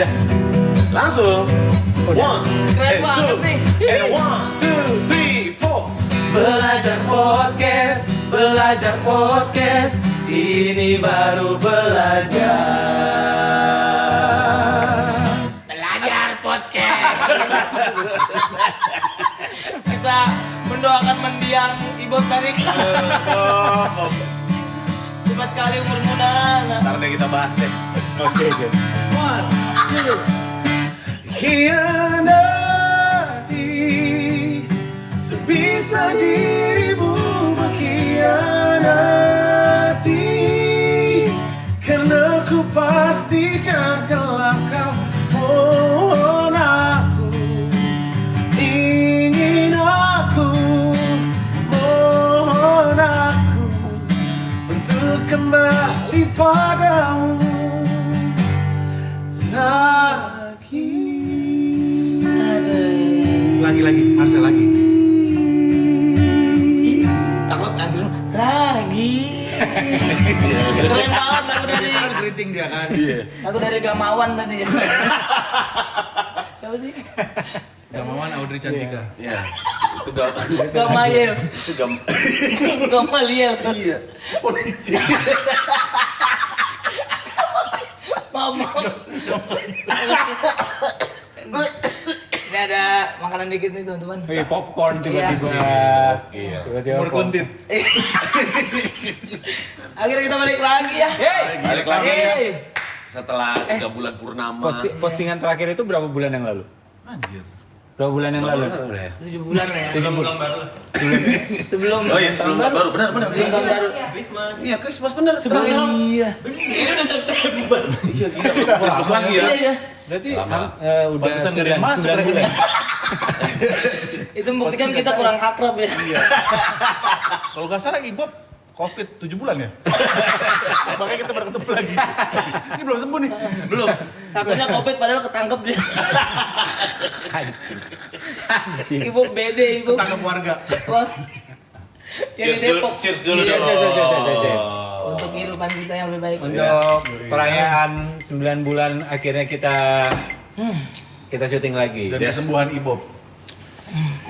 Udah. Langsung. Udah. Keren banget nih. And 1, 2, 3, 4. Belajar podcast. Ini baru belajar. Belajar podcast. Kita mendoakan mendiang Ibu Karika. Cepat kali umur Muna. Ntar deh kita bahas deh. Oke. 1, 2. Hianati sebisa dirimu mengkhianati, karena ku pastikan kelak kau mohon aku, ingin aku, mohon aku untuk kembali padamu lagi. Lagi, Marcel lagi. Takut anjir lagi. Keren banget lagu dari Biasanya keriting dia kan. lagu dari Gamawan tadi ya. Siapa sih? Gamawan Audrey Cantika. Iya. Itu Gamayel. Itu Gamaliel. Iya. Polisi. Mama. Ini ada makanan dikit nih teman-teman. Wih, popcorn tiba-tiba. Iya. Tiba-tiba Semur popcorn. kuntit. Akhirnya kita balik lagi ya. Balik lagi ya. Hey. Setelah 3 bulan purnama. Postingan terakhir itu berapa bulan yang lalu? Anjir. Berapa bulan yang lalu? 7 bulan lah ya. 7 bulan. Sebelum Oh iya, sebelum tahun baru. Benar. Sebelum tahun baru. Iya, Christmas benar. Iya. Ini udah September. Iya, gila. Christmas lagi ya. Iya. Berarti Lama. udah Pantesan gak ada yang masuk 9 bulan. Itu membuktikan kita kurang akrab ya. Kalau nggak salah Ibob COVID 7 bulan ya? Makanya kita baru ketemu lagi. Ini belum sembuh nih. Belum. Takutnya COVID padahal ketangkep dia. Anjing. Ibu bede ibu. Tangkap warga. Wah. Yang di Depok. Cheers dulu Iya, dong. Cheers. Untuk kehidupan kita yang lebih baik. Untuk perayaan 9 bulan akhirnya kita syuting lagi. Dan Yes. kesembuhan Ibob.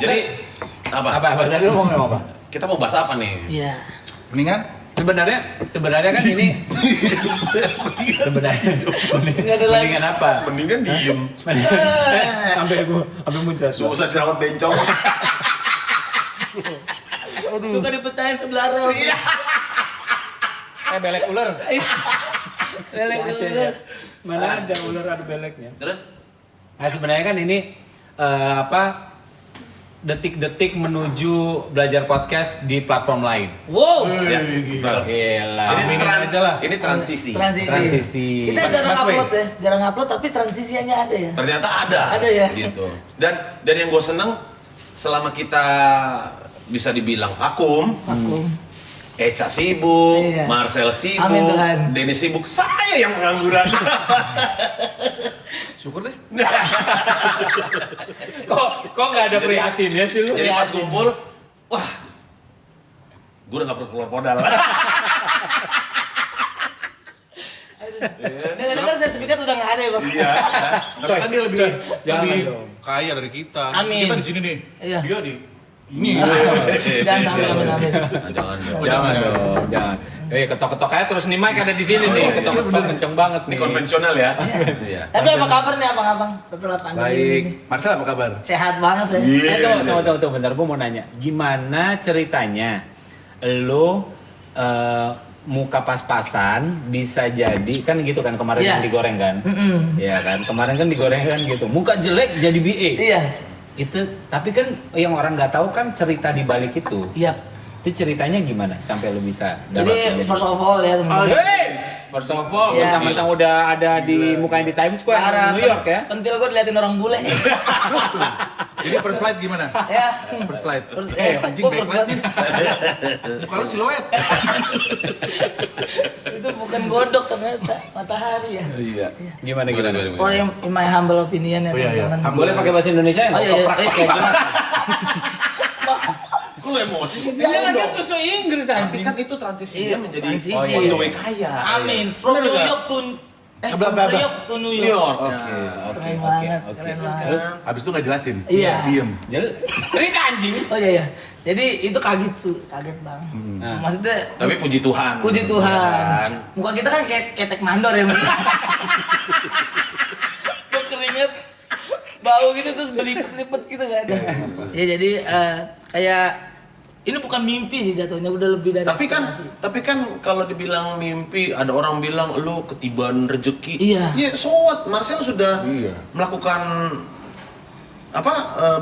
Jadi apa? Apa? Tadi lu mau ngomong apa? Kita mau bahas apa nih? Iya. Mendingan Sebenarnya kan ini Nggak ada lagi. mendingan apa? Mendingan diem. Sampai muncul. Susah jerawat bencong. Suka dipecahin sebelah rel. belek ular. Lelek dulu. Mana ada ular ada beleknya. Terus? Nah sebenarnya kan ini detik-detik menuju belajar podcast di platform lain. Wow. Ya, Gila. Gila. Aminin aja lah. Ini transisi. Transisi. Kita jarang Mas Wei. upload ya, jarang upload tapi transisinya ada ya. Ternyata ada. Ada ya? Gitu. Dan yang gue seneng selama kita bisa dibilang vakum. Eca sibuk, Iya. Marcel sibuk, Amin Tuhan. Denny sibuk, saya yang pengangguran. Syukur deh. Kok nggak ada prihatinnya sih lu? Jadi pas kumpul, wah, gue udah gak perlu keluar modal. Dengar sertifikat udah nggak ada ya bang. Iya. Tapi kan dia lebih Jangan lebih dong. kaya dari kita. Amin. Kita di sini nih. Iya. Dia di ini. Jangan sampai amin. Jangan dong. Jangan dong, jangan. Ketok-ketok aja terus nih mic ada di sini nih. Ketok-ketok kenceng banget Ini nih. konvensional ya. Iya. Tapi apa kabar nih abang-abang setelah pandemi Baik. ini? Marcel apa kabar? Sehat banget ya. Tunggu, bentar. Gue mau nanya. Gimana ceritanya lo muka pas-pasan bisa jadi kan gitu kan kemarin Iya. yang digoreng kan? Iya kan kemarin kan digoreng kan gitu. Muka jelek jadi BA. Iya. Itu tapi kan yang orang nggak tahu kan cerita di balik itu. Iya. Itu ceritanya gimana sampai lo bisa Jadi first of all ya teman-teman. First of all, Iya. mentang-mentang udah ada di mukanya di Times Square Parah, New York ya. Pentil gue diliatin orang bule. Jadi first flight gimana? Ya. First flight. Anjing back flight. Muka lu siluet. Itu bukan godok ternyata, matahari ya. Iya. Gimana? For in my humble opinion ya Oh, iya, iya. teman-teman. Boleh pakai bahasa Indonesia ya? Oh, iya, iya. Kayak jelas. Kok emosi sih? Ini kan susu Inggris Tapi anjing. kan itu transisi Iya, dia menjadi transisi. on the way kaya. Amin. From Bener New nggak? York to From Priok to New New York. York. Oke, Keren banget, keren banget. Terus habis itu nggak jelasin. Iya. Diem. Cerita anjing. Oh iya. Jadi itu kaget bang. Maksudnya Tapi puji Tuhan. puji Tuhan. Muka kita kan kayak ketek mandor ya mas. Keringet, bau gitu terus belipet-lipet gitu kan. Ya jadi kayak ini bukan mimpi sih jatuhnya, udah lebih dari ekspektasi. Tapi kan kalau dibilang mimpi, ada orang bilang lu ketiban rezeki. Iya. Ya, so what? Marcel sudah melakukan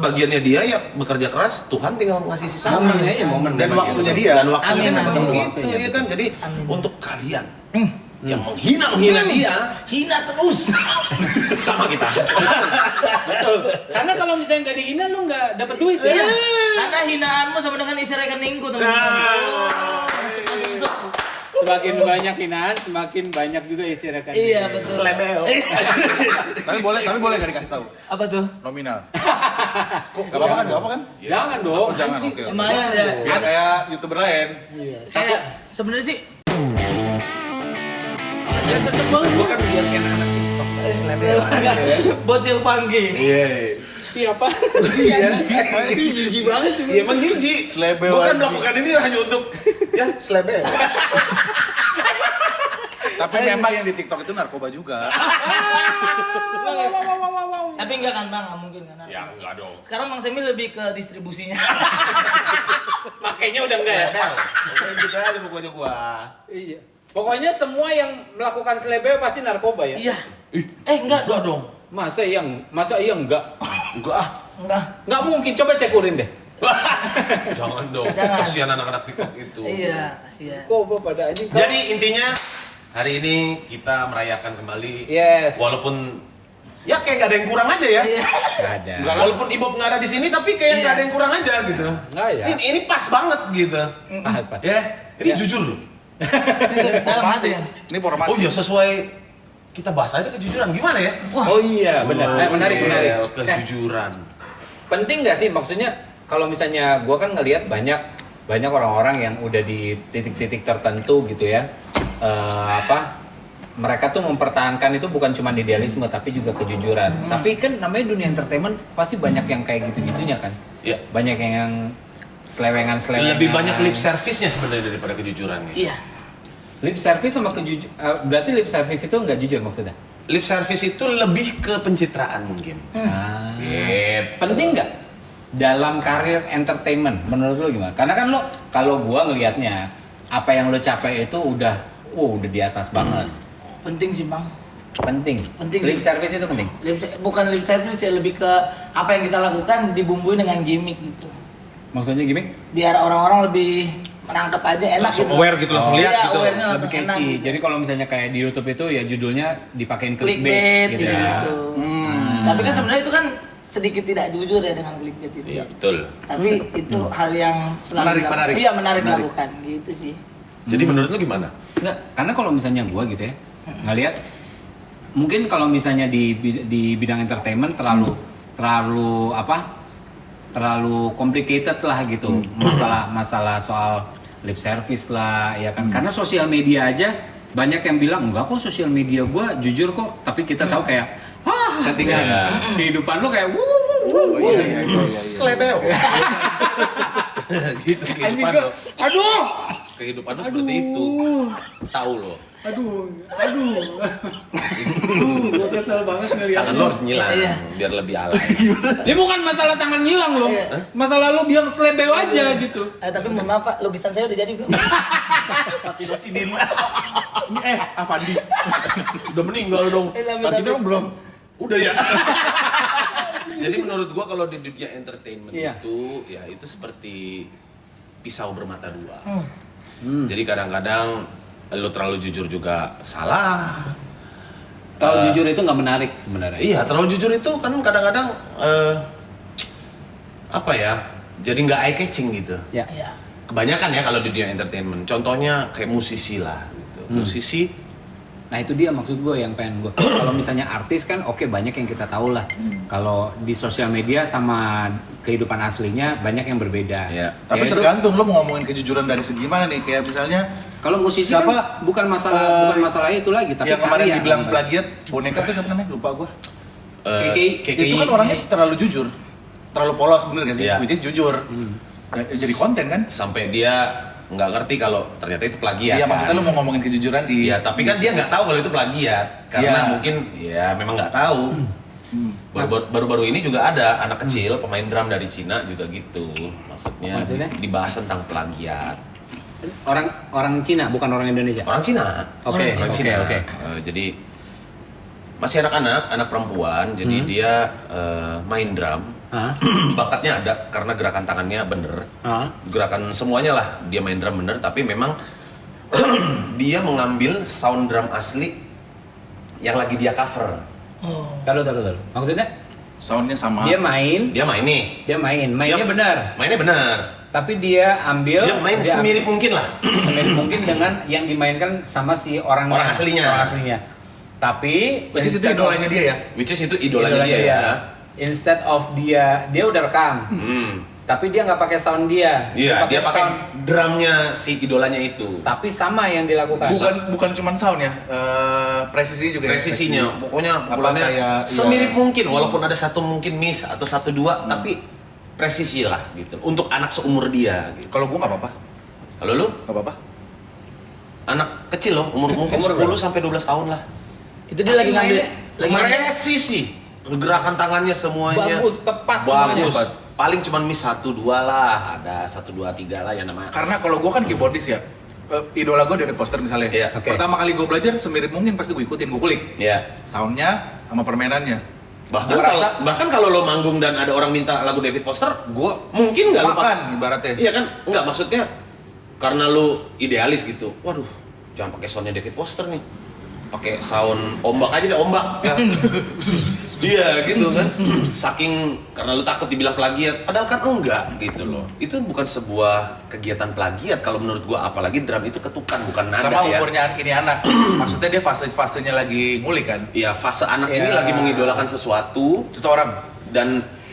bagiannya dia ya, bekerja keras, Tuhan tinggal ngasih sisanya. Amin aja momen Dan memang waktunya gitu. dia. Dan waktunya Amin, memang amin. gitu ya kan. Jadi Amin. untuk kalian yang menghina dia Hina terus. sama kita. Betul. Karena kalau misalnya nggak dihina lu nggak dapet duit ya. Karena hinaanmu sama dengan isi rekeningku teman-teman. Masuk. Semakin banyak hinaan, semakin banyak juga isi rekening. Iya betul. Slebeo. Tapi boleh nggak dikasih tahu? Apa tuh? Nominal. Kok nggak apa-apa kan? Nggak apa kan? Jangan dong. Oh, jangan. Oke. Lumayan ya. Biar kayak YouTuber lain. Kayak sebenarnya sih. Ya cocok banget. Gua kan biar kayak anak TikTok. Slebeo. Bocil funky. Iya. Iya apa? Iya. Jijik banget. Iya emang jijik. Slebeo Bukan anjing. melakukan ini hanya untuk ya slebeo. Tapi memang yang di TikTok itu narkoba juga. Tapi enggak kan bang, nggak mungkin kan? Ya enggak dong. Sekarang Bang Semi lebih ke distribusinya. Makanya udah enggak ya? Pokoknya gitu aja pokoknya gua. Iya. Pokoknya semua yang melakukan selebeo pasti narkoba ya? Iya. Enggak Enggak dong. Masa iya enggak? Enggak ah. Enggak. Enggak mungkin, coba cek urin deh. Jangan dong. Jangan. Kasihan anak-anak TikTok itu. Iya, kasihan. Kok pada anjing? Jadi intinya hari ini kita merayakan kembali. Yes. Walaupun ya kayak nggak ada yang kurang aja ya. Iya. Enggak ada. Enggak, walaupun Ibob nggak ada di sini tapi kayak nggak ada yang kurang aja gitu. Enggak ya? Ini pas banget gitu. Apa? Ya, ini Ya. jujur loh. Dalam hati ya. Ini formasi. Oh iya sesuai kita bahas aja kejujuran gimana ya? Oh iya, benar. Menarik. Kejujuran. Penting nggak sih maksudnya kalau misalnya gua kan ngelihat banyak orang-orang yang udah di titik-titik tertentu gitu ya. Mereka tuh mempertahankan itu bukan cuma idealisme tapi juga kejujuran. Tapi kan namanya dunia entertainment pasti banyak yang kayak gitu-gitunya kan. Iya. Banyak yang selewengan-selewengan. Lebih banyak lip service-nya sebenarnya daripada kejujurannya. Iya. Lip service sama berarti lip service itu nggak jujur maksudnya? Lip service itu lebih ke pencitraan mungkin. Ah. Gitu. Penting nggak dalam karir entertainment menurut lo gimana? Karena kan lo kalau gua ngelihatnya apa yang lo capai itu udah di atas banget. Penting sih bang. Penting lip sih. service itu penting. Bukan lip service ya, lebih ke apa yang kita lakukan dibumbui dengan gimmick gitu. Maksudnya gimmick? Biar orang-orang lebih menangkap aja enak Langsung gitu. aware gitu, langsung lihat Iya, gitu. awarenya Lebih langsung enak catchy. gitu. Jadi kalau misalnya kayak di YouTube itu ya judulnya dipakein Clickbait gitu gitu. ya. Tapi kan sebenarnya itu kan sedikit tidak jujur ya dengan clickbait itu. Iya, betul. Tapi itu hal yang selalu Menarik. Iya, menarik dilakukan gitu sih. Jadi menurut lu gimana? Enggak, karena kalau misalnya gua gitu ya ngelihat mungkin kalau misalnya di bidang entertainment terlalu complicated lah gitu masalah soal lip service lah ya kan karena sosial media aja banyak yang bilang enggak kok sosial media gua jujur kok tapi kita tahu kayak Settingan. kehidupan lu kayak Oh iya. Slebeo. Gitu anjing kehidupan gua lo. aduh Kehidupan lu seperti itu. Tahu lo. gua kesel banget Tangan lo harus nyilang Iya. biar lebih alay. Ini bukan masalah tangan ngilang loh Iya. masalah lu bilang selebeo aja gitu. Tapi mohon maaf Pak, lukisan saya udah jadi belum? Tidak sidin. Avandi. Udah meninggal dong. Tapi belum. Udah ya. Jadi menurut gua kalau di dunia entertainment Iya. itu ya itu seperti pisau bermata dua. Jadi kadang-kadang lo terlalu jujur juga salah. Kalau jujur itu nggak menarik sebenarnya. Iya, terlalu jujur itu kan kadang-kadang apa ya? Jadi nggak eye catching gitu. Ya. Iya. Kebanyakan ya kalau di dunia entertainment. Contohnya kayak musisi lah gitu. Musisi Nah itu dia maksud gue yang pengen gue. Kalau misalnya artis kan oke, banyak yang kita tahu lah. Kalau di sosial media sama kehidupan aslinya banyak yang berbeda. Iya. Tapi Yaitu- tergantung lo mau ngomongin kejujuran dari segi mana nih. Kayak misalnya Kalau musisi Siapa? kan bukan masalah itu lagi, tapi yang kemarin karya. dibilang plagiat boneka tuh siapa namanya? Lupa gua. KKI. Itu kan orangnya terlalu jujur. Terlalu polos bener gak sih? Iya. Which is jujur. Nah, jadi konten kan? Sampai dia nggak ngerti kalau ternyata itu plagiat. Iya, kan? maksudnya lu mau ngomongin kejujuran di... Iya, tapi kan dia nggak tahu kalau itu plagiat karena Iya. mungkin ya memang nggak tahu. Baru-baru ini juga ada anak kecil pemain drum dari Cina juga gitu. Maksudnya dibahas tentang plagiat. Orang Cina bukan orang Indonesia. Orang Cina. Oke, Orang oke, Cina. oke. Jadi masih anak perempuan, jadi dia main drum. Hah? Bakatnya ada karena gerakan tangannya bener. Hah? Gerakan semuanya lah dia main drum bener, tapi memang dia mengambil sound drum asli yang lagi dia cover. Taruh. Maksudnya Soundnya sama. dia main, Dia main nih. mainnya benar. Mainnya benar. Tapi dia ambil Dia main semirip mungkin lah. semirip mungkin dengan yang dimainkan sama si Orang aslinya. Orang aslinya. Tapi Which is itu instead idolanya dia ya? Which is itu idolanya dia ya. Instead of dia udah rekam, tapi dia nggak pakai sound dia. Iya, dia pakai sound, drumnya si idolanya itu. tapi sama yang dilakukan. Bukan cuman sound ya, presisinya juga. ya? Presisinya, pokoknya Apa pukulannya kayak, semirip ya. mungkin, walaupun ada satu mungkin miss atau satu dua, tapi presisi lah gitu. Untuk anak seumur dia. Gitu. Kalau gua nggak apa-apa, Kalau lu nggak apa-apa. anak kecil loh, umur mungkin 10 sampai 12 tahun lah. Itu dia lagi ngambil Presisi, gerakan tangannya semuanya Bagus, tepat semuanya. bagus. Paling cuman miss 1 2 lah, ada 1 2 3 lah yang namanya. Karena kalau gua kan keyboardis ya, idola gua David Foster misalnya. Iya, oke. Pertama kali gua belajar semirip mungkin pasti gua ikutin, gua kulik. Iya. Soundnya sama permainannya. Bahkan kalau lo manggung dan ada orang minta lagu David Foster, Gua mungkin nggak lo makan ibaratnya. Iya kan? Enggak, maksudnya karena lu idealis gitu. Waduh, jangan pakai soundnya David Foster nih. Pakai sound ombak aja deh, ombak. Iya gitu kan. Saking karena lu takut dibilang plagiat, padahal kan enggak gitu loh. Itu bukan sebuah kegiatan plagiat kalau menurut gua, apalagi drum itu ketukan bukan nada Sama ya. umurnya ini anak. Maksudnya dia fasenya lagi ngulik kan. Iya, fase anak ini Ya. lagi mengidolakan sesuatu Seseorang.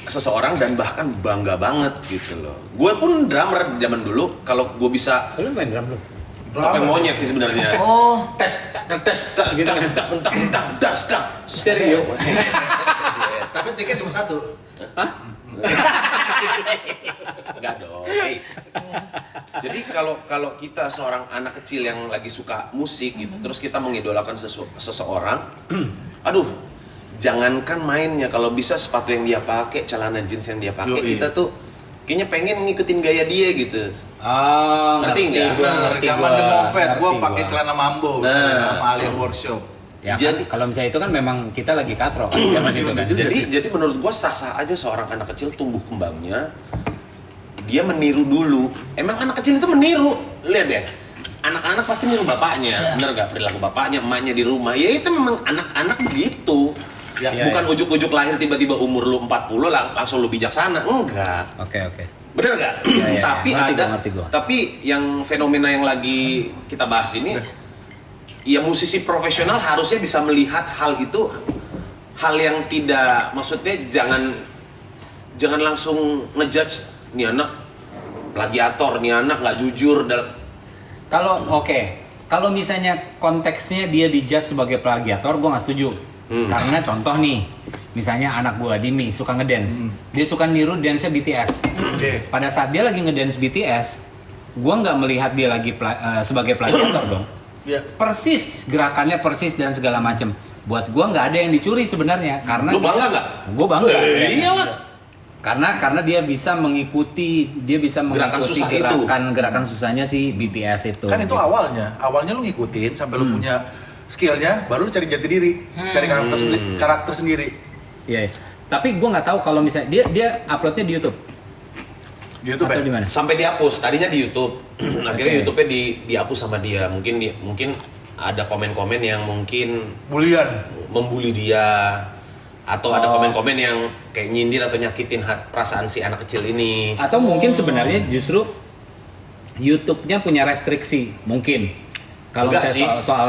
seseorang dan bahkan bangga banget gitu loh. Gue pun drummer zaman dulu, kalau gue bisa Lu main drum lu? topeng monyet sih sebenarnya. Oh, Tes, gitu kan. Stereo. Tapi sedikit cuma satu. Enggak dong. Hey. Jadi kalau kita seorang anak kecil yang lagi suka musik gitu, terus kita mengidolakan seseorang, aduh, jangankan mainnya, kalau bisa sepatu yang dia pakai, celana jeans yang dia pakai, Yoi. kita tuh kayaknya pengen ngikutin gaya dia gitu. Ah, Ngerti nggak? ngerti Zaman gua, The Moffat, gua ngerti pakai gua. celana mambo Nah. sama Alien Workshop. Ya Jadi- kan, kalau misalnya itu kan memang kita lagi katro kan zaman itu kan. Jadi menurut gua sah-sah aja seorang anak kecil tumbuh kembangnya dia meniru dulu. Emang anak kecil itu meniru. Lihat deh. Anak-anak pasti niru bapaknya. Bener gak? Perilaku bapaknya, emaknya di rumah. Ya itu memang anak-anak begitu. Ya, Bukan ujuk-ujuk lahir tiba-tiba umur lu 40 langsung lu bijaksana. Enggak. Oke. Bener gak? Ya, Tapi ngerti gua. tapi yang fenomena yang lagi kita bahas ini, ya musisi profesional harusnya bisa melihat hal itu, hal yang tidak, maksudnya jangan langsung ngejudge nih anak plagiator, nih anak nggak jujur dalam. Kalau misalnya konteksnya dia dijudge sebagai plagiator, gue nggak setuju. Karena contoh nih, misalnya anak gue Dimi suka ngedance, dia suka niru dance BTS. Oke. Pada saat dia lagi ngedance BTS, gue nggak melihat dia lagi sebagai plagiator dong. Ya. Persis gerakannya persis dan segala macem. Buat gue nggak ada yang dicuri sebenarnya, karena Lu bangga nggak? Gue bangga. Iyalah. Karena dia bisa mengikuti Gerakan susah itu. gerakan susahnya si BTS itu. Kan itu Gitu. awalnya lu ngikutin sampai lu punya skillnya, baru lu cari jati diri, cari karakter sendiri. Iya. Tapi gue nggak tahu kalau misalnya dia uploadnya di YouTube. Di YouTube Atau ya? di mana? Sampai dihapus. Tadinya di YouTube. Akhirnya Oke. YouTube-nya dihapus sama dia. Mungkin ada komen-komen yang mungkin Bulian. membuli dia, atau ada Oh. komen-komen yang kayak nyindir atau nyakitin perasaan si anak kecil ini. Atau mungkin sebenarnya justru YouTube-nya punya restriksi, mungkin. Kalau Enggak misalnya soal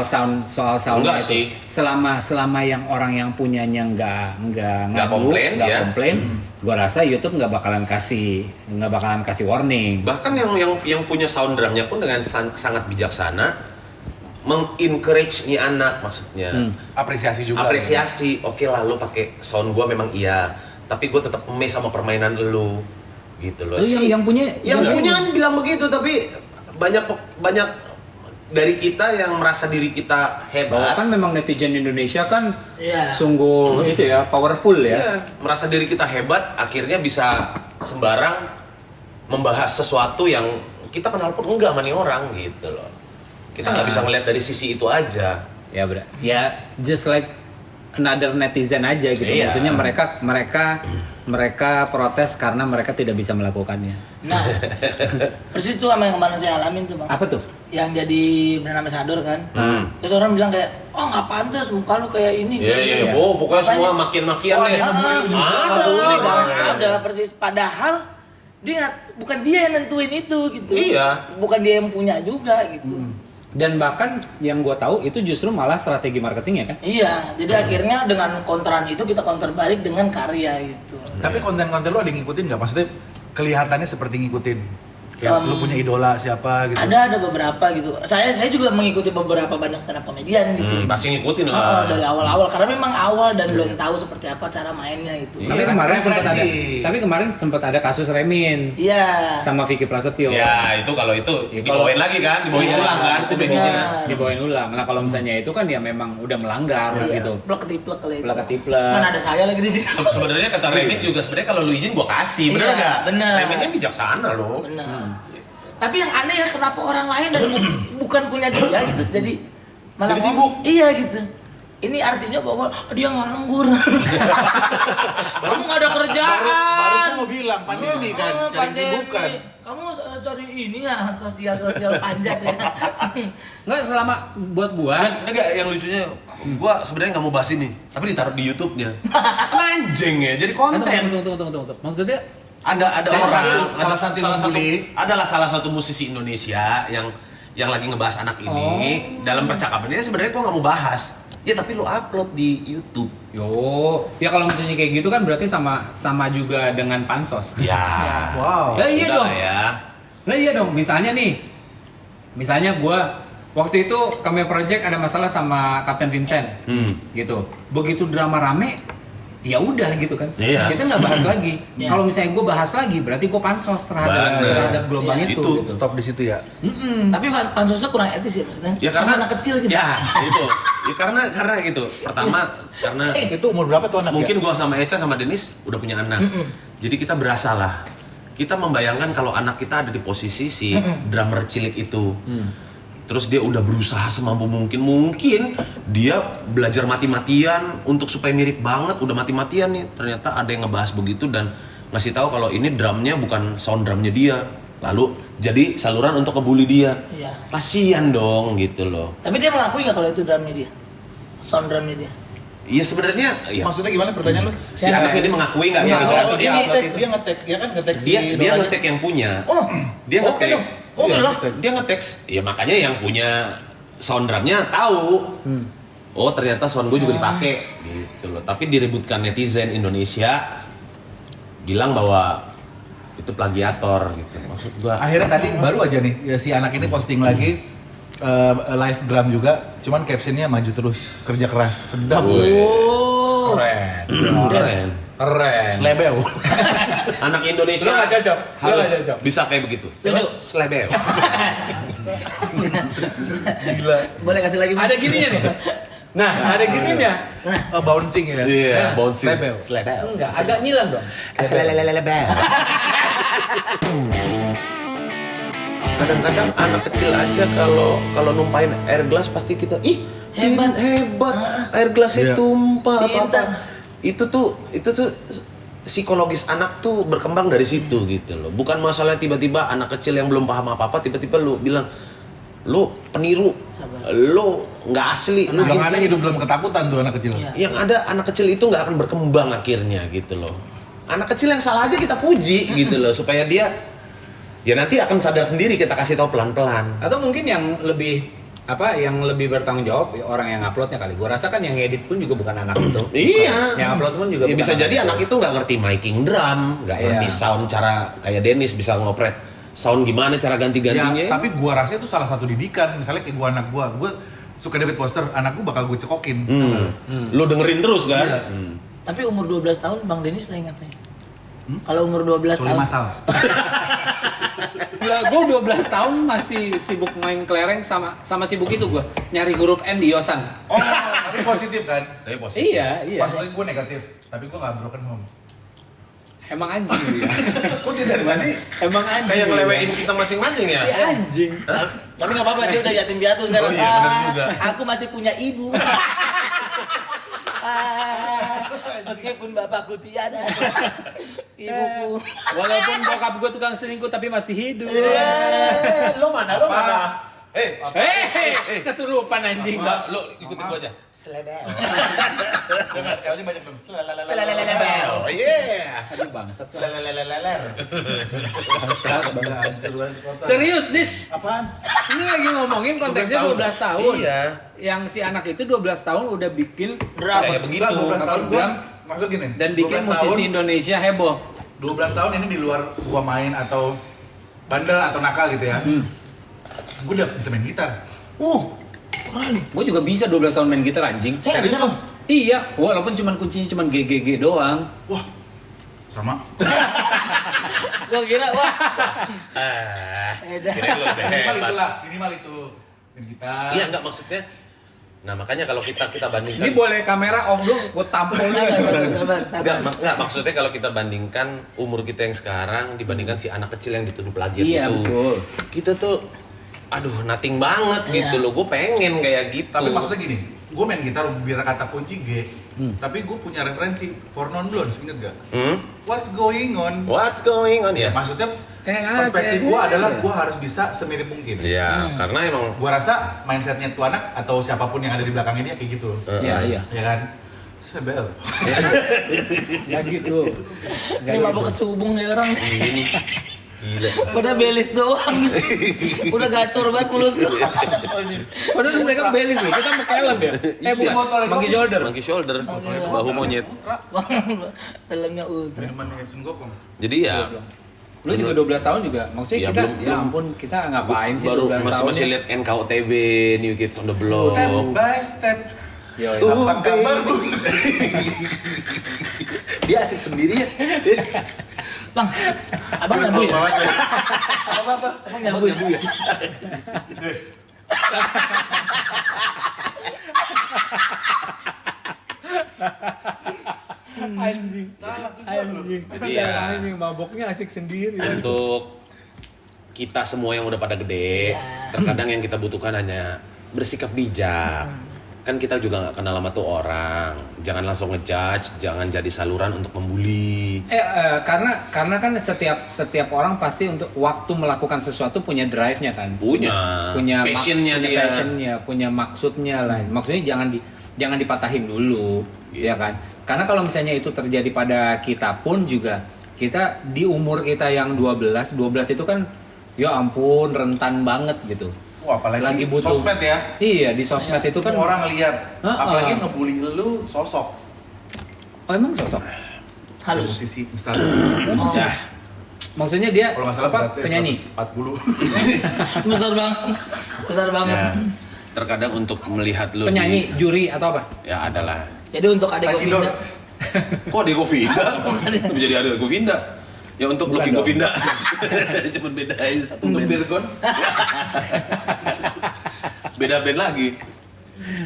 sound Enggak itu, sih. selama yang orang yang punyanya nggak komplain, ya. komplain, gua rasa YouTube nggak bakalan kasih warning. Bahkan yang punya sound drumnya pun dengan sangat bijaksana mengencourage nih anak, maksudnya Apresiasi juga. apresiasi. Oke lah, lu pakai sound gua memang iya, tapi gua tetap amazed sama permainan lu gitu loh. Oh, yang punya kan bilang begitu, tapi banyak dari kita yang merasa diri kita bahwa hebat. kan memang netizen Indonesia kan Iya. sungguh itu ya powerful ya. Iya, merasa diri kita hebat, akhirnya bisa sembarang membahas sesuatu yang kita kenal pun enggak sama nih orang gitu loh. Kita nggak bisa ngeliat dari sisi itu aja. Ya just like another netizen aja gitu. Iya. Maksudnya mereka protes karena mereka tidak bisa melakukannya. Nah, persis itu sama yang kemarin saya alamin tuh bang. Apa tuh? Yang jadi brand ambassador kan. Terus orang bilang kayak, oh nggak pantas muka lu kayak ini. Iya, kayak iya, gini." oh, pokoknya Makanya- semua makin-makin Oh, deh. ada yang ngebully lu juga. Ada persis. Padahal bukan dia yang nentuin itu gitu. Iya. Bukan dia yang punya juga gitu. Dan bahkan yang gue tahu itu justru malah strategi marketingnya kan. Iya, jadi akhirnya dengan counteran itu kita counter balik dengan karya gitu. Tapi konten-konten lu ada yang ngikutin nggak? Maksudnya kelihatannya seperti ngikutin. Kayak lu punya idola siapa gitu. Ada beberapa gitu. Saya juga mengikuti beberapa banyak stand up komedian gitu. Pasti ngikutin lah. Dari awal-awal karena memang awal dan belum tahu seperti apa cara mainnya itu. Iya. Tapi referensi. kemarin sempat ada kasus Remin Iya. sama Vicky Prasetyo. Ya, itu kalau itu Ya, dibawain lagi kan, dibawain Iya, ulang kan, itu komedinya. benar. dibawain ulang. Nah kalau misalnya itu kan ya memang udah melanggar Iya, gitu. plek ketiplek kali itu. Plek ketiplek. Kan ada saya lagi di sini. Sebenarnya kata Remit juga sebenarnya kalau lu izin gua kasih, bener Iya, nggak? bener. Remitnya bijaksana loh. Benar. Tapi yang aneh ya kenapa orang lain dan bukan punya dia gitu jadi malah Jadi sibuk. Iya gitu. Ini artinya bahwa dia nganggur. Kamu nggak ada kerjaan. Baru gua mau bilang pandemi kan, cari Pandemi. kesibukan. Kamu cari ini ya sosial panjat ya. Nggak selama buat gua Enggak, yang lucunya gua sebenarnya nggak mau bahas ini, tapi ditaruh di YouTube-nya. Anjing ya, jadi konten. Tunggu. Maksudnya Ada Salah satu yang membuli. adalah salah satu musisi Indonesia yang lagi ngebahas anak ini dalam percakapannya sebenarnya gua nggak mau bahas. Ya tapi lu upload di YouTube. ya kalau misalnya kayak gitu kan berarti sama juga dengan pansos. Ya. Wow. Lah iya Udah dong. lah ya. Lah iya dong. Misalnya gua waktu itu kami project ada masalah sama Kapten Vincent. Gitu. Begitu drama rame, ya udah gitu kan. Iya. Kita nggak bahas lagi. Iya. Kalau misalnya gue bahas lagi, berarti gue pansos terhadap gelombang Iya. itu. Itu. Gitu. Stop di situ ya. Tapi pansosnya kurang etis ya maksudnya. Ya Sama karena anak kecil gitu. Ya, itu. Ya karena gitu. Pertama karena Itu umur berapa tuh anak? mungkin gua sama Eca sama Denis udah punya anak. Jadi kita berasa lah. Kita membayangkan kalau anak kita ada di posisi si drummer cilik itu. Terus dia udah berusaha semampu mungkin dia belajar mati-matian untuk supaya mirip banget, udah mati-matian nih. Ternyata ada yang ngebahas begitu dan ngasih tahu kalau ini drumnya bukan sound drumnya dia. Lalu jadi saluran untuk ngebully dia. Iya. Kasian dong gitu loh. Tapi dia mengakui nggak kalau itu drumnya dia? Sound drumnya dia. Iya sebenarnya ya. Maksudnya gimana pertanyaan lu? Si anak ini mengakui nggak Iya, gitu? oh, Dia ini ngetek, dia ngetek, ya kan ngetek si Dia idolanya. ngetek yang punya. Oh, Dia oke ngetek. dong. Oh, Iya, lah. Dia ngetek. Ya makanya yang punya sound drumnya tahu. Oh ternyata sound gue juga dipakai gitu loh. Tapi diributkan netizen Indonesia bilang bahwa itu plagiator gitu. Maksud gua Akhirnya tadi baru aja nih ya, si anak ini posting lagi live drum juga, cuman captionnya maju terus, kerja keras, sedap. Wih. Oh. Keren. keren. Keren. Slebel. Anak Indonesia Lu nggak cocok. Lu harus nggak cocok. bisa kayak begitu. Setuju. Slebel. Gila. Boleh kasih lagi? Ada gininya nih. Nah, ada gininya. Oh, bouncing ya. Iya, bouncing. Slebel. Slebel. Enggak, agak nyilang dong. Kadang-kadang anak kecil aja kalau numpain air gelas pasti kita Hebat. hebat air gelasnya Iya. tumpah Pintar. apa itu tuh psikologis anak tuh berkembang dari situ gitu loh. Bukan masalah tiba-tiba anak kecil yang belum paham apa-apa tiba-tiba lu bilang lu peniru, Sabar. lu nggak asli, lu Yang ada hidup dalam ketakutan tuh anak kecil. Iya. yang ada anak kecil itu nggak akan berkembang akhirnya gitu loh. Anak kecil yang salah aja kita puji gitu loh supaya dia ya nanti akan sadar sendiri, kita kasih tahu pelan-pelan. Atau mungkin yang lebih yang lebih bertanggung jawab orang yang uploadnya kali. Gua rasa kan yang edit pun juga bukan anak itu. Iya. Yang upload pun juga Ya, bukan bisa jadi anak itu nggak ngerti miking drum, nggak ngerti Iya. sound cara kayak Dennis bisa ngopret sound gimana cara ganti-gantinya. Ya, tapi gua rasa itu salah satu didikan. Misalnya kayak gua anak gua suka David Foster, anak gua bakal gua cekokin. Lu dengerin terus kan? Iya. Tapi umur 12 tahun Bang Denis lagi ngapain? Kalau umur 12 Soalnya tahun. masal. Gue 12 tahun masih sibuk main kelereng sama sibuk itu gue nyari huruf N di Yosan. Oh, tapi positif kan? Tapi positif. Iya. Maksudnya gua negatif, tapi gua nggak broken home. Emang anjing dia. Kok dia dari tadi? Emang anjing. Kayak dia. ngelewein kita masing-masing ya. Si anjing. Tapi nggak apa-apa, dia udah yatim piatu sekarang. Oh iya, benar juga. Aku masih punya ibu. Meskipun bapakku tiada, ibuku. Walaupun bokap gue tukang selingkuh tapi masih hidup. Lo mana? Kesurupan anjing. Mbak, lo ikutin gua aja. Selebel. L-nya banyak banget. Oh yeah. Aduh bangsat. Leleleleleler. Serius, Dis. Apaan? Ini lagi ngomongin konteksnya 12 tahun. Iya. Yang si anak itu 12 tahun udah bikin Kayak begitu. 12 tahun gua, Drum. maksud gini. dan bikin 12 musisi tahun, Indonesia heboh. 12 tahun ini di luar gua main atau bandel atau nakal gitu ya. Gua udah bisa main gitar. Keren. Gue juga bisa 12 tahun main gitar anjing. Saya nggak bisa, Bang. Iya, walaupun kuncinya cuman GGG doang. Wah, sama. Gua kira wah. Kirain lo lebih Minimal hebat. itulah, minimal itu. Main gitar. Iya enggak maksudnya. Nah makanya kalau kita bandingkan. Ini boleh kamera off dulu, gue tampol Sabar. Enggak, maksudnya kalau kita bandingkan umur kita yang sekarang dibandingkan si anak kecil yang dituduh plagiat Iya, itu. betul. Kita tuh aduh nothing banget Iya. gitu loh. Gue pengen kayak gitu. Tapi maksudnya gini, gue main gitar biar kata kunci G, tapi gue punya referensi For Non Blondes, inget gak? What's going on? What's going on ya? Maksudnya perspektif gue adalah gue harus bisa semirip mungkin. Iya, karena emang Gue rasa mindsetnya tuh anak atau siapapun yang ada di belakangnya dia kayak gitu. Iya. Ya kan? Sebel. Gak gitu. Ini mabuk kecubung nih orang. ini gila. Udah belis doang. Udah gacor banget mulut. Padahal mereka belis loh, kita mau kelem ya. Bukan, monkey shoulder. Monkey shoulder, bahu monyet. Dalamnya ultra. Minuman Sun Gokong. Jadi ya Lu juga 12 tahun juga, maksudnya Ya, kita, belum- ya ampun kita ngapain sih baru 12 tahun masih ya? lihat NKOTB, New Kids on the Block. Step by step. Yo, Apa kabar gue? Dia asik sendiri ya. Bang, abang nyabu ya? Apa-apa. Abang nyabu ya? anjing. Salah tuh Anjing. Iya. Anjing maboknya asik sendiri. Untuk kita semua yang udah pada gede, terkadang yang kita butuhkan hanya bersikap bijak. Kan kita juga nggak kenal sama tuh orang. Jangan langsung ngejudge, jangan jadi saluran untuk membuli. Karena kan setiap orang pasti untuk waktu melakukan sesuatu punya drive-nya kan. Punya passion-nya punya dia. passion-nya, punya maksudnya lah. Maksudnya jangan dipatahin dulu, ya kan? Karena kalau misalnya itu terjadi pada kita pun juga, kita di umur kita yang 12 itu kan ya ampun rentan banget gitu. Wah, apalagi Lagi butuh sosmed ya. Iya, di sosmed itu kan Semua orang lihat. Heeh. Apalagi ngebully lu sosok. oh emang sosok. Halus. Musisi misalnya. Oh. Ya, Maksudnya dia Kalau nggak salah apa? berarti Penyanyi. 140. Besar banget. Besar banget. ya. Terkadang untuk melihat lu Penyanyi, juri atau apa? ya adalah. Jadi untuk adik Tajidor. Govinda. Kok ada Govinda? Menjadi ada Govinda. Ya untuk Bukan Lucky dong. Govinda. Cuman bedain satu Untuk band. Virgon. Beda band lagi.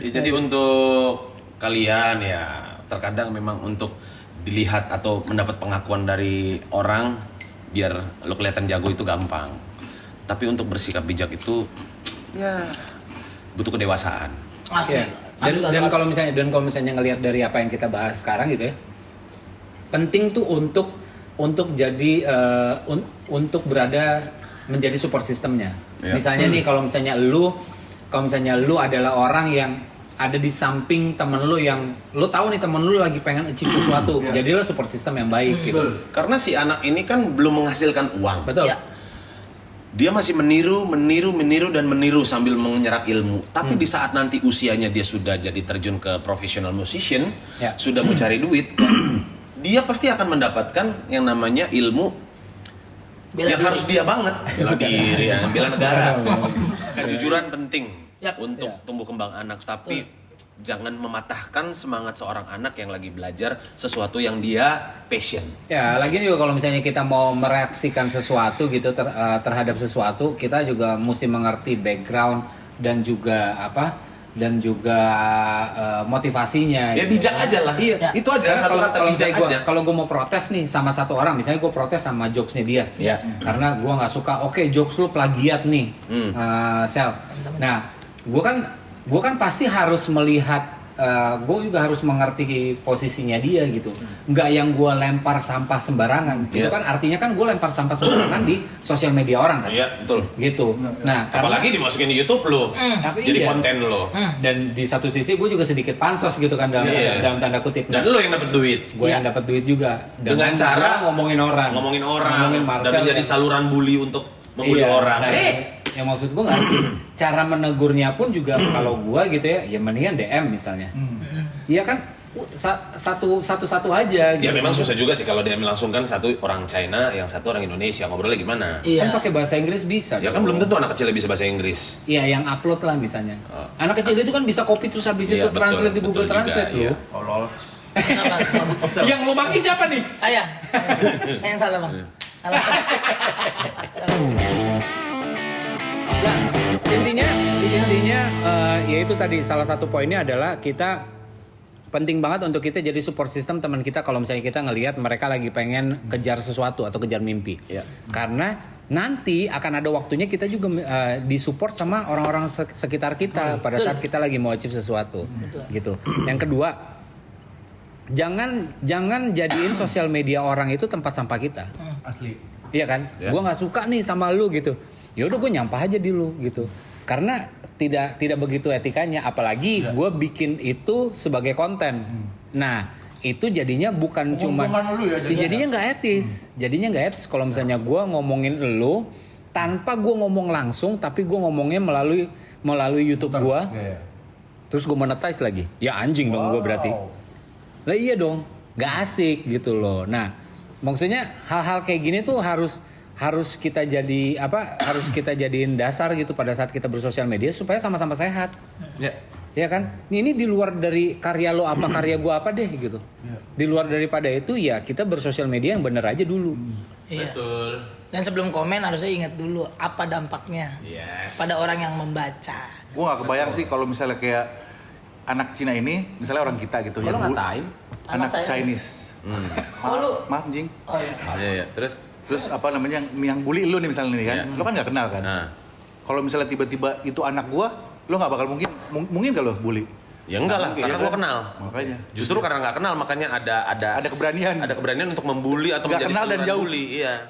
Ya, jadi untuk kalian ya terkadang memang untuk dilihat atau mendapat pengakuan dari orang biar lo kelihatan jago itu gampang. Tapi untuk bersikap bijak itu ya butuh kedewasaan. Asik. Iya. Dan kalau misalnya ngelihat dari apa yang kita bahas sekarang gitu ya, penting tuh untuk jadi untuk berada menjadi support sistemnya. Iya. Misalnya nih kalau misalnya lu adalah orang yang ada di samping temen lu yang lu tahu nih temen lu lagi pengen achieve sesuatu, jadilah support system yang baik gitu. Betul. Karena si anak ini kan belum menghasilkan uang. Betul. Ya. dia masih meniru dan meniru sambil menyerap ilmu. Tapi di saat nanti usianya dia sudah jadi terjun ke professional musician, sudah mencari duit, dia pasti akan mendapatkan yang namanya ilmu yang harus dia banget. Bela diri, bela negara. Kejujuran penting untuk tumbuh kembang anak, tapi jangan mematahkan semangat seorang anak yang lagi belajar sesuatu yang dia passion. Ya, lagi juga kalau misalnya kita mau mereaksikan sesuatu gitu terhadap sesuatu, kita juga mesti mengerti background dan juga motivasinya. Ya gitu. Bijak aja lah. Iya. Itu aja. Satu kata bijak aja. Kalau gue mau protes nih sama satu orang, misalnya gue protes sama jokesnya dia, karena gue nggak suka. Oke, jokes lu plagiat nih, Sel. Nah, gue kan pasti harus melihat, gue juga harus mengerti posisinya dia gitu. Nggak yang gue lempar sampah sembarangan. Itu kan artinya kan gue lempar sampah sembarangan di sosial media orang kan. Iya, betul. Gitu. Nah, apalagi dimasukin di YouTube lo. Jadi konten lo. Dan di satu sisi gue juga sedikit pansos gitu kan dalam tanda kutip. Dan lo yang dapat duit. Gue yang dapat duit juga. Dengan cara ngomongin orang. Ngomongin Marcel, dan menjadi saluran bully untuk membuli orang. Yang maksud gue nggak sih, cara menegurnya pun juga kalau gue gitu ya mendingan DM misalnya. Iya kan, satu aja. Gitu. Ya memang susah juga sih kalau DM langsung kan, satu orang China, yang satu orang Indonesia, ngobrolnya gimana? Kan pakai bahasa Inggris bisa. Ya kan belum tentu anak kecil bisa bahasa Inggris. Iya, yang upload lah misalnya. Anak kecil itu kan bisa copy terus habis itu translate di Google Translate loh. Tolol. Yang lu maki siapa nih? Saya yang salah bang. Salah. Ya, intinya ya itu tadi salah satu poinnya adalah kita penting banget untuk kita jadi support system teman kita kalau misalnya kita ngelihat mereka lagi pengen kejar sesuatu atau kejar mimpi. Karena nanti akan ada waktunya kita juga disupport sama orang-orang sekitar kita pada saat kita lagi mau achieve sesuatu. Gitu. Yang kedua, jangan jadiin sosial media orang itu tempat sampah kita. Asli. Iya kan? Gua nggak suka nih sama lu gitu. Ya udah gue nyampah aja di lu gitu. Karena tidak begitu etikanya, apalagi gue bikin itu sebagai konten. Nah, itu jadinya bukan cuma jadinya nggak etis. Jadinya nggak etis kalau misalnya gue ngomongin lu tanpa gue ngomong langsung, tapi gue ngomongnya melalui YouTube gue. Terus gue monetize lagi. Ya anjing dong gue berarti. Lah iya dong, nggak asik gitu loh. Nah, maksudnya hal-hal kayak gini tuh harus kita jadiin dasar gitu pada saat kita bersosial media supaya sama-sama sehat. Ya kan? Ini di luar dari karya lo apa, karya gua apa deh gitu. Di luar daripada itu ya kita bersosial media yang bener aja dulu. Iya. Betul. Dan sebelum komen harusnya ingat dulu apa dampaknya pada orang yang membaca. Gua nggak kebayang sih kalau misalnya kayak anak Cina ini, misalnya orang kita gitu ya. Anak Chinese. Maaf Jing. Oh iya. Terus apa namanya yang bully lu nih misalnya nih kan, lu kan nggak kenal kan. Kalau misalnya tiba-tiba itu anak gua, lu nggak bakal mungkin kalau bully. Ya enggak lah, karena gua kenal. Makanya. Justru karena nggak kenal makanya ada keberanian untuk membuli atau menjadi kenal dan jauh. Bully. Iya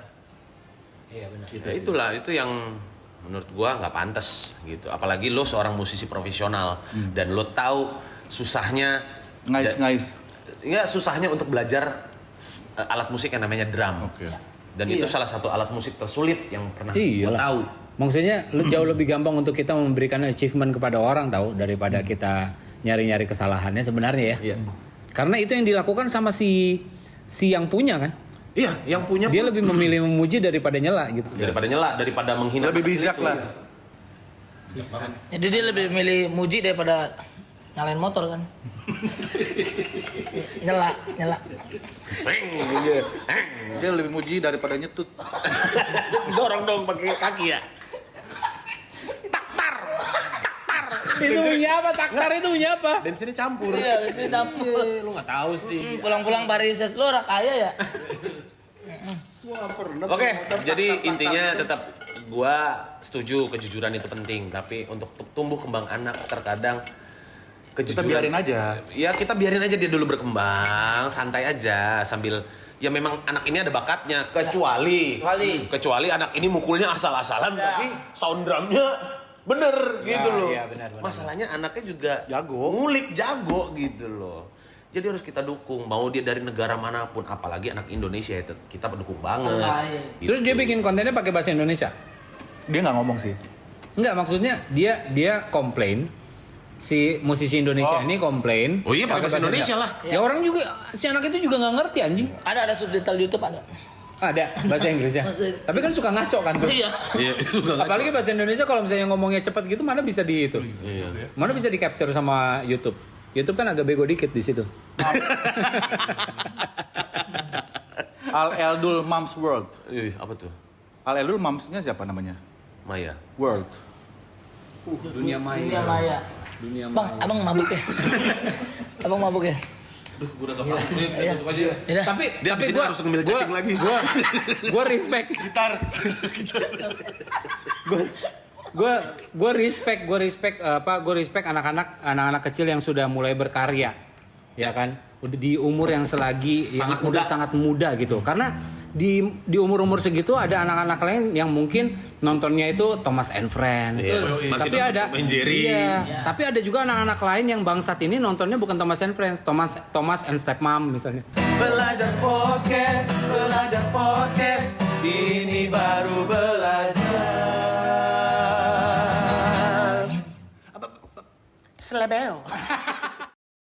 benar. Ya itulah itu yang menurut gua nggak pantas gitu. Apalagi lo seorang musisi profesional dan lo tahu susahnya ngais. Ya susahnya untuk belajar alat musik yang namanya drum. Dan itu salah satu alat musik tersulit yang pernah gue tahu. Maksudnya jauh lebih gampang untuk kita memberikan achievement kepada orang tahu daripada kita nyari-nyari kesalahannya sebenarnya ya. Karena itu yang dilakukan sama si yang punya kan. Iya, yang punya dia lebih memilih memuji daripada nyela gitu. Daripada menghina. Lebih bijak lah. Jadi dia lebih memilih muji daripada nyalain motor kan. nyela dia lebih muji daripada nyetut. Dorong dong pakai kaki ya. Taktar itu punya apa? Taktar itu punya apa? Dan sini campur. Iya, sini campur. Lu nggak tahu sih. Pulang-pulang Parises lu orang kaya ya. Oke, jadi intinya tetap gua setuju kejujuran itu penting, tapi untuk tumbuh kembang anak terkadang kejujuran, kita biarin aja. Ya kita biarin aja dia dulu berkembang, santai aja sambil ya memang anak ini ada bakatnya, kecuali anak ini mukulnya asal-asalan tapi sound drumnya bener gitu loh. Iya, benar. Masalahnya anaknya juga ngulik jago gitu loh. Jadi harus kita dukung, mau dia dari negara manapun, apalagi anak Indonesia itu kita pendukung banget. Gitu. Terus dia bikin kontennya pakai bahasa Indonesia? Dia nggak ngomong sih. Enggak, maksudnya dia komplain, si musisi Indonesia ini komplain. Oh iya, pakai bahasa Indonesia lah. Ya orang juga, si anak itu juga nggak ngerti anjing. Ada subtitle YouTube ada. Ada bahasa Inggrisnya. Tapi kan suka ngaco kan tuh. Iya. Iya, itu enggak. Apalagi bahasa Indonesia kalau misalnya ngomongnya cepat gitu mana bisa di itu. Iya. Mana bisa di capture sama YouTube. YouTube kan agak bego dikit di situ. Al Eldul Moms World. Apa tuh? Al Eldul Momsnya siapa namanya? Maya. World. Dunia Dunia maya. Dunia Bang, abang mabuk ya? Abang mabuk ya? Aduh, gua udah kepala. Iya. Tutup aja. Ya. Tapi Dia abis ini harus ngemil cacing lagi. Gua respect. Gue respect anak-anak kecil yang sudah mulai berkarya, ya kan? Udah di umur yang selagi Sangat yang muda. udah sangat muda gitu. Karena di umur segitu ada anak-anak lain yang mungkin nontonnya itu Thomas and Friends. Iya. Masih Tapi nonton ada Tom and Jerry. Iya. Tapi ada juga anak-anak lain yang bangsat ini nontonnya bukan Thomas and Friends, Thomas and Stepmom misalnya. Belajar podcast, ini baru belajar. Selebel.